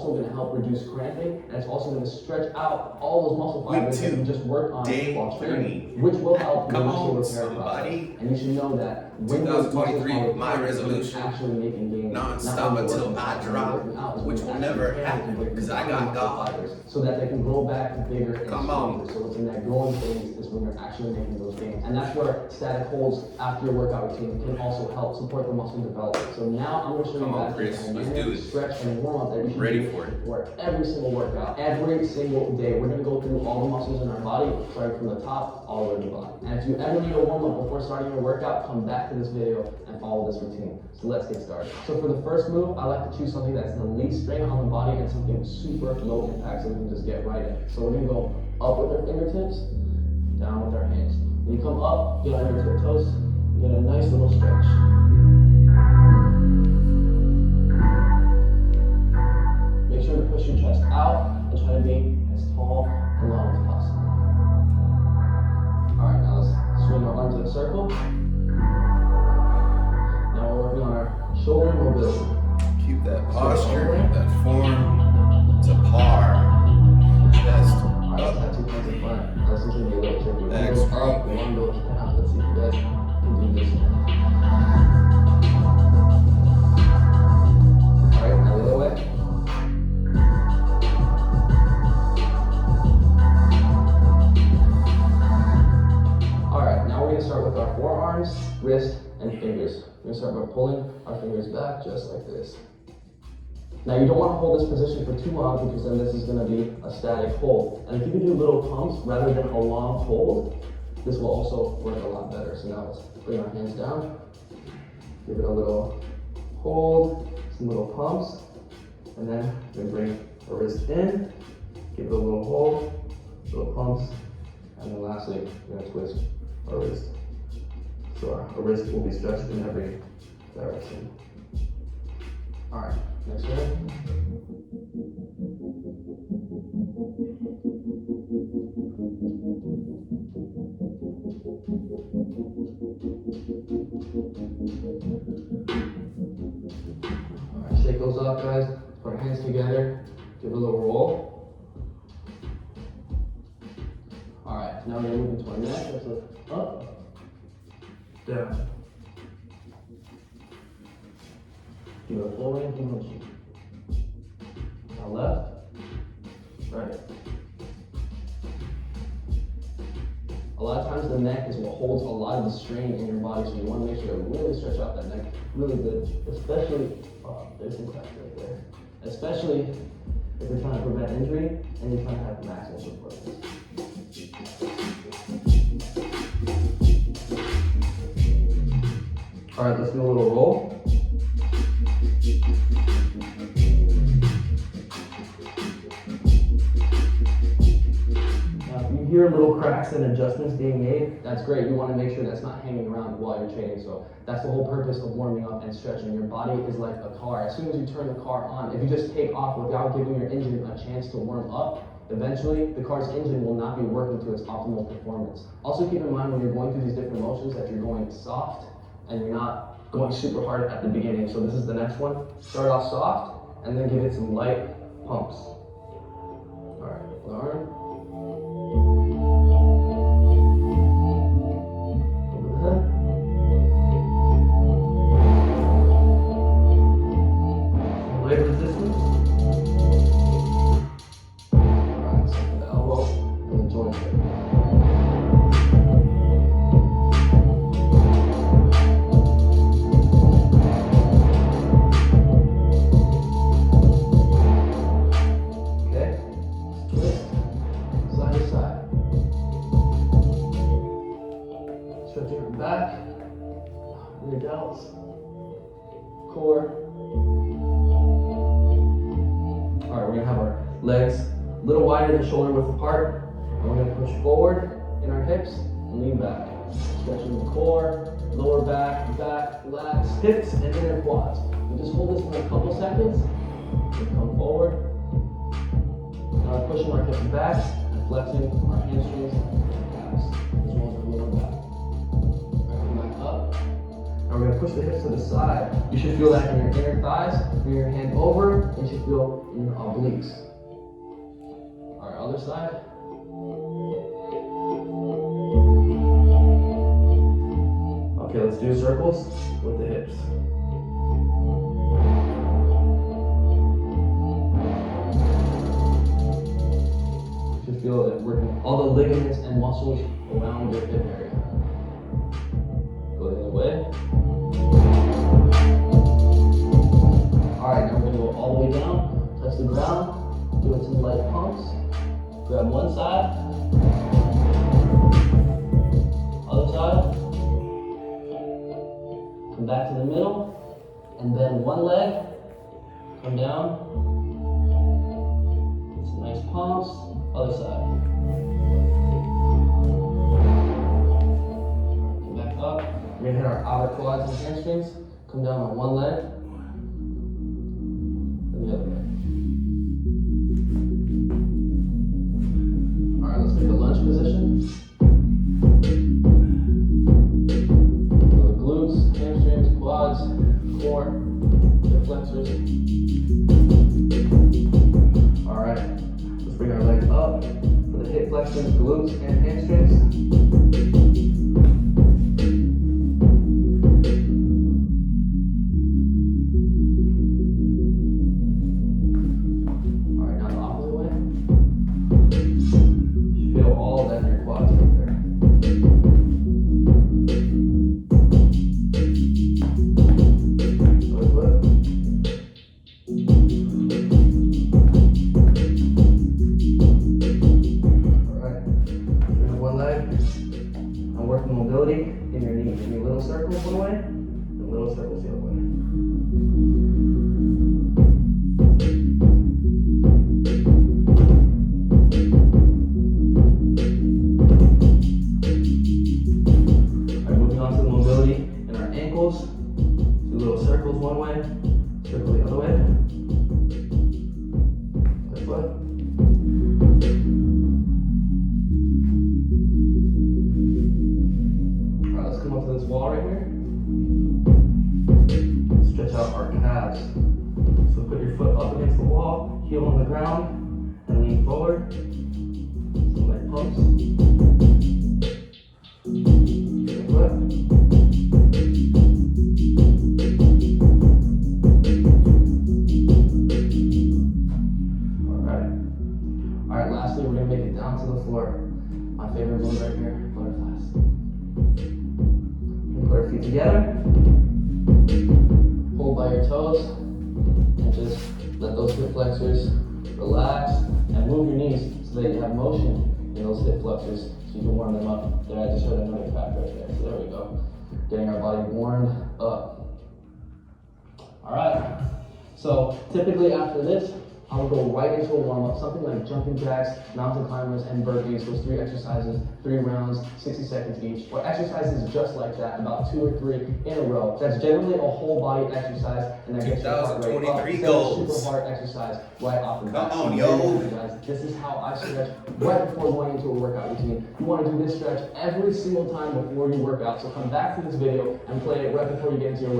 also going to help reduce cramping, and it's also going to stretch out all those muscle fibers that you just worked on while training, which will help your muscle repair process. And you should know that when your muscles are repairing, my resolution, actually making gains non-stop until I drop, which will never happen because I got God. So that they can grow back bigger and stronger. So it's in that growing phase is when you're actually making those gains. And that's where static holds after your workout routine can also help support the muscle development. So now I'm going to show you guys a dynamic stretch and warm up that you should do for every single workout. Every single day, we're going to go through all the muscles in our body, starting from the top all the way to the bottom. And if you ever need a warm up before starting your workout, come back to this video and follow this routine. So let's get started. So for the first move, I like to choose something that's the least strain on the body and something super low impact so we can just get right in. So we're going to go up with our fingertips, down with our hands. When you come up, get on your toes, you get a nice little stretch. Make sure to push your chest out and try to be as tall and long as possible. Alright, now let's swing our arms in a circle. Now we're working on our shoulder mobility. Keep that posture, that form to par. Chest Alright, let's have 2 points in front. This is going to be a little tricky. Legs up. One goes down. Let's see if you guys can do this one. Alright, now the other way. Alright, now we're going to start with our forearms, wrist, and fingers. We're going to start by pulling our fingers back just like this. Now you don't want to hold this position for too long because then this is going to be a static hold. And if you can do little pumps rather than a long hold, this will also work a lot better. So now let's bring our hands down, give it a little hold, some little pumps, and then we bring our wrist in, give it a little hold, little pumps, and then lastly, we're going to twist our wrist. So our wrist will be stretched in every direction. All right, next one. All right, shake those off, guys. Put our hands together, give it a little roll. All right, now we're gonna move into our neck. Let's look up, down. Give it a full range of motion. Now left, right. A lot of times the neck is what holds a lot of the strain in your body, so you want to make sure to really stretch out that neck really good, especially, there's some cracks right there, especially if you're trying to prevent injury and you're trying to have maximal support. All right, let's do a little roll. Hear little cracks and adjustments being made, that's great. You want to make sure that's not hanging around while you're training. So that's the whole purpose of warming up and stretching. Your body is like a car. As soon as you turn the car on, if you just take off without giving your engine a chance to warm up, eventually the car's engine will not be working to its optimal performance. Also keep in mind when you're going through these different motions that you're going soft and you're not going super hard at the beginning. So this is the next one. Start off soft and then give it some light pumps. All right, arm. Legs a little wider than shoulder width apart. And we're going to push forward in our hips and lean back. Stretching the core, lower back, lats, hips, and inner quads. We just hold this for a couple seconds. We come forward. Now we're pushing our hips back and flexing our hamstrings and calves, as well as our lower back. Come back up. Now we're gonna push the hips to the side. You should feel that in your inner thighs. Bring your hand over, and you should feel in your obliques. All right, other side. Okay, let's do circles with the hips. You should feel it working all the ligaments and muscles around your hip area. Go the other way. Alright, now we're going to go all the way down, touch the ground, doing some light pumps. Grab one side, other side, come back to the middle, and bend one leg, come down, get some nice pumps, other side. Come back up, we're going to hit our outer quads and hamstrings, come down on one leg, and the other leg. Alright, let's take a lunge position. Quads, core, hip flexors. All right, let's bring our legs up for the hip flexors, glutes, and hamstrings. All right, now the opposite way. You feel all of that in your quads right there. Mobility in your knee. Give me little circles one way and little circles the other way. Alright, moving on to the mobility in our ankles. Do little circles one way, circle the other way. Left foot. Come up to this wall right here. Stretch out our calves. So put your foot up against the wall, heel on the ground, and lean forward. Some light pumps. Good foot. Alright, lastly, we're going to make it down to the floor. My favorite move right here, butterflies. Put our feet together, hold by your toes, and just let those hip flexors relax, and move your knees so that you have motion in those hip flexors so you can warm them up. There, I just heard another crack right there, so there we go. Getting our body warmed up. All right, so typically after this, I will go right into a warm-up, something like jumping jacks, mountain climbers, and burpees. Those 3 exercises, 3 rounds, 60 seconds each. Or exercises just like that, about 2 or 3 in a row. That's generally a whole body exercise, and that gets your heart rate up. 2023 goals. Super hard exercise right off the bat. Come on, yo. Guys, this is how I stretch right before going into a workout routine. You want to do this stretch every single time before you work out. So come back to this video and play it right before you get into your workout.